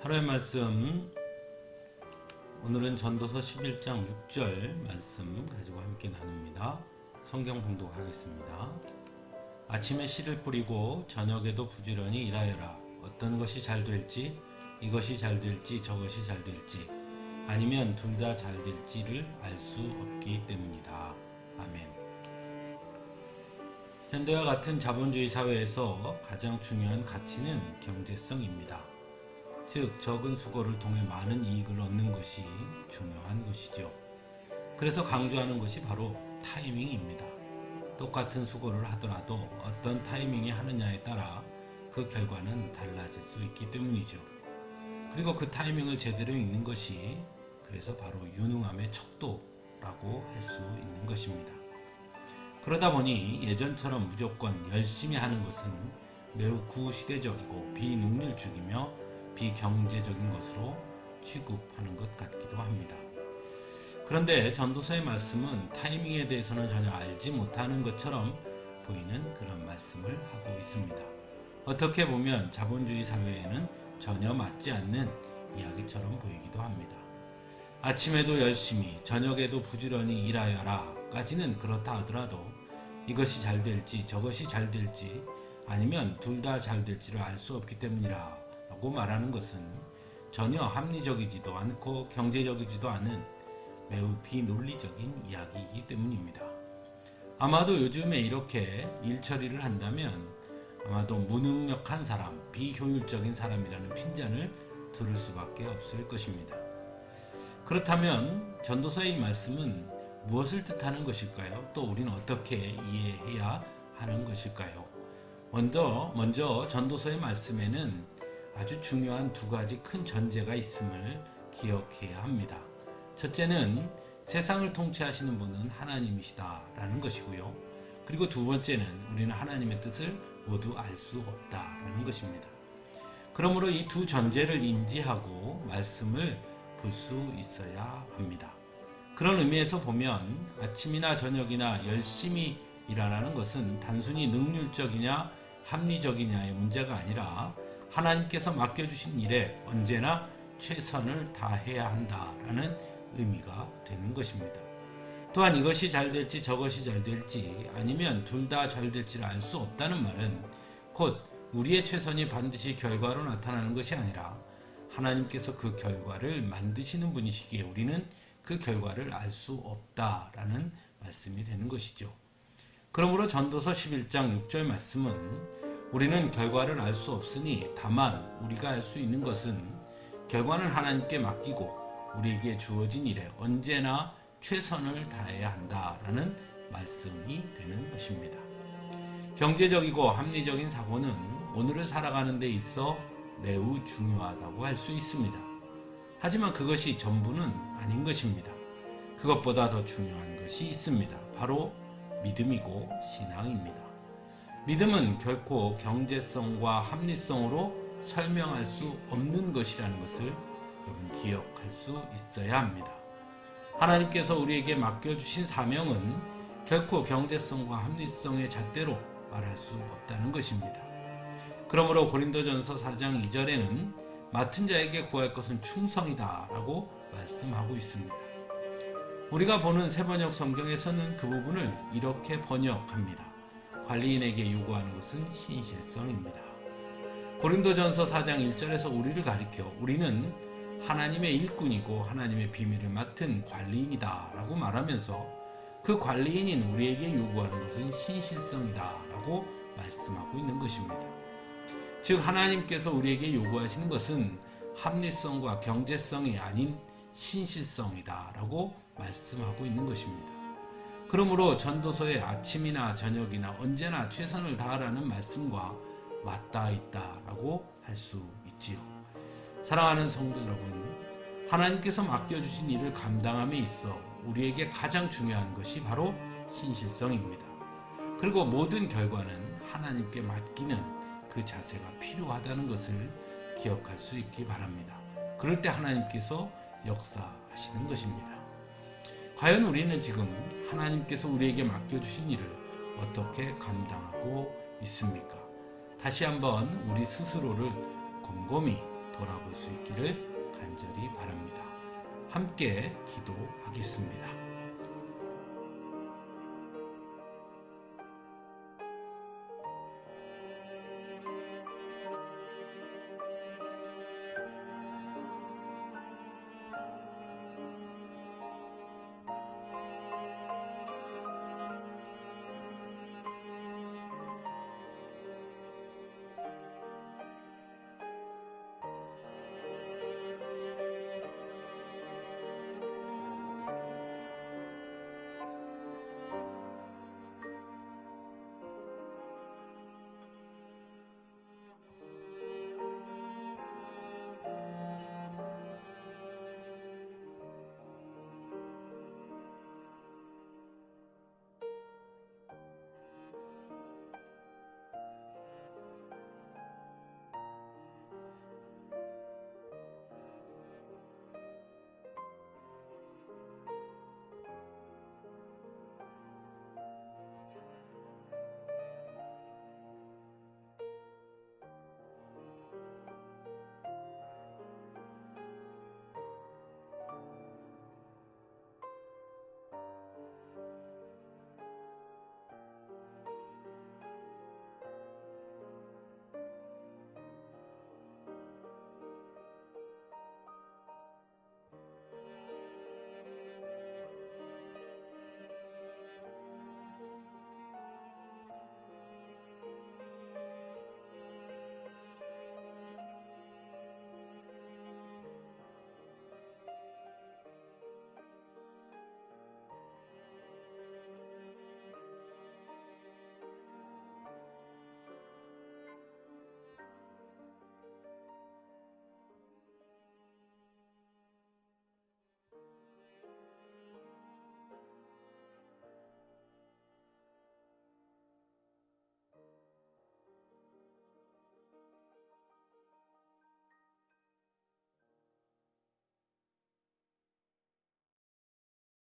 하루의 말씀, 오늘은 전도서 11장 6절 말씀 가지고 함께 나눕니다. 성경 봉독하겠습니다. 아침에 씨를 뿌리고 저녁에도 부지런히 일하여라. 어떤 것이 잘 될지, 이것이 잘 될지 저것이 잘 될지, 아니면 둘 다 잘 될지를 알 수 없기 때문이다. 아멘. 현대와 같은 자본주의 사회에서 가장 중요한 가치는 경제성입니다. 즉, 적은 수고를 통해 많은 이익을 얻는 것이 중요한 것이죠. 그래서 강조하는 것이 바로 타이밍입니다. 똑같은 수고를 하더라도 어떤 타이밍에 하느냐에 따라 그 결과는 달라질 수 있기 때문이죠. 그리고 그 타이밍을 제대로 읽는 것이 그래서 바로 유능함의 척도라고 할 수 있는 것입니다. 그러다 보니 예전처럼 무조건 열심히 하는 것은 매우 구시대적이고 비능률적이며 비경제적인 것으로 취급하는 것 같기도 합니다. 그런데 전도서의 말씀은 타이밍에 대해서는 전혀 알지 못하는 것처럼 보이는 그런 말씀을 하고 있습니다. 어떻게 보면 자본주의 사회에는 전혀 맞지 않는 이야기처럼 보이기도 합니다. 아침에도 열심히 저녁에도 부지런히 일하여라 까지는 그렇다 하더라도 이것이 잘 될지 저것이 잘 될지 아니면 둘 다 잘 될지를 알 수 없기 때문이라 라고 말하는 것은 전혀 합리적이지도 않고 경제적이지도 않은 매우 비논리적인 이야기이기 때문입니다. 아마도 요즘에 이렇게 일 처리를 한다면 아마도 무능력한 사람, 비효율적인 사람이라는 핀잔을 들을 수밖에 없을 것입니다. 그렇다면 전도서의 말씀은 무엇을 뜻하는 것일까요? 또 우리는 어떻게 이해해야 하는 것일까요? 먼저 전도서의 말씀에는 아주 중요한 두 가지 큰 전제가 있음을 기억해야 합니다. 첫째는 세상을 통치하시는 분은 하나님이시다라는 것이고요. 그리고 두 번째는 우리는 하나님의 뜻을 모두 알 수 없다라는 것입니다. 그러므로 이 두 전제를 인지하고 말씀을 볼 수 있어야 합니다. 그런 의미에서 보면 아침이나 저녁이나 열심히 일하라는 것은 단순히 능률적이냐 합리적이냐의 문제가 아니라 하나님께서 맡겨주신 일에 언제나 최선을 다해야 한다라는 의미가 되는 것입니다. 또한 이것이 잘 될지 저것이 잘 될지 아니면 둘 다 잘 될지를 알 수 없다는 말은 곧 우리의 최선이 반드시 결과로 나타나는 것이 아니라 하나님께서 그 결과를 만드시는 분이시기에 우리는 그 결과를 알 수 없다라는 말씀이 되는 것이죠. 그러므로 전도서 11장 6절 말씀은 우리는 결과를 알 수 없으니 다만 우리가 알 수 있는 것은 결과는 하나님께 맡기고 우리에게 주어진 일에 언제나 최선을 다해야 한다라는 말씀이 되는 것입니다. 경제적이고 합리적인 사고는 오늘을 살아가는 데 있어 매우 중요하다고 할 수 있습니다. 하지만 그것이 전부는 아닌 것입니다. 그것보다 더 중요한 것이 있습니다. 바로 믿음이고 신앙입니다. 믿음은 결코 경제성과 합리성으로 설명할 수 없는 것이라는 것을 여러분 기억할 수 있어야 합니다. 하나님께서 우리에게 맡겨주신 사명은 결코 경제성과 합리성의 잣대로 말할 수 없다는 것입니다. 그러므로 고린도전서 4장 2절에는 맡은 자에게 구할 것은 충성이다 라고 말씀하고 있습니다. 우리가 보는 새번역 성경에서는 그 부분을 이렇게 번역합니다. 관리인에게 요구하는 것은 신실성입니다. 고린도전서 4장 1절에서 우리를 가리켜 우리는 하나님의 일꾼이고 하나님의 비밀을 맡은 관리인이다 라고 말하면서 그 관리인인 우리에게 요구하는 것은 신실성이다 라고 말씀하고 있는 것입니다. 즉 하나님께서 우리에게 요구하시는 것은 합리성과 경제성이 아닌 신실성이다 라고 말씀하고 있는 것입니다. 그러므로 전도서의 아침이나 저녁이나 언제나 최선을 다하라는 말씀과 맞닿아 있다라고 할 수 있지요. 사랑하는 성도 여러분, 하나님께서 맡겨주신 일을 감당함에 있어 우리에게 가장 중요한 것이 바로 신실성입니다. 그리고 모든 결과는 하나님께 맡기는 그 자세가 필요하다는 것을 기억할 수 있기 바랍니다. 그럴 때 하나님께서 역사하시는 것입니다. 과연 우리는 지금 하나님께서 우리에게 맡겨주신 일을 어떻게 감당하고 있습니까? 다시 한번 우리 스스로를 곰곰이 돌아볼 수 있기를 간절히 바랍니다. 함께 기도하겠습니다.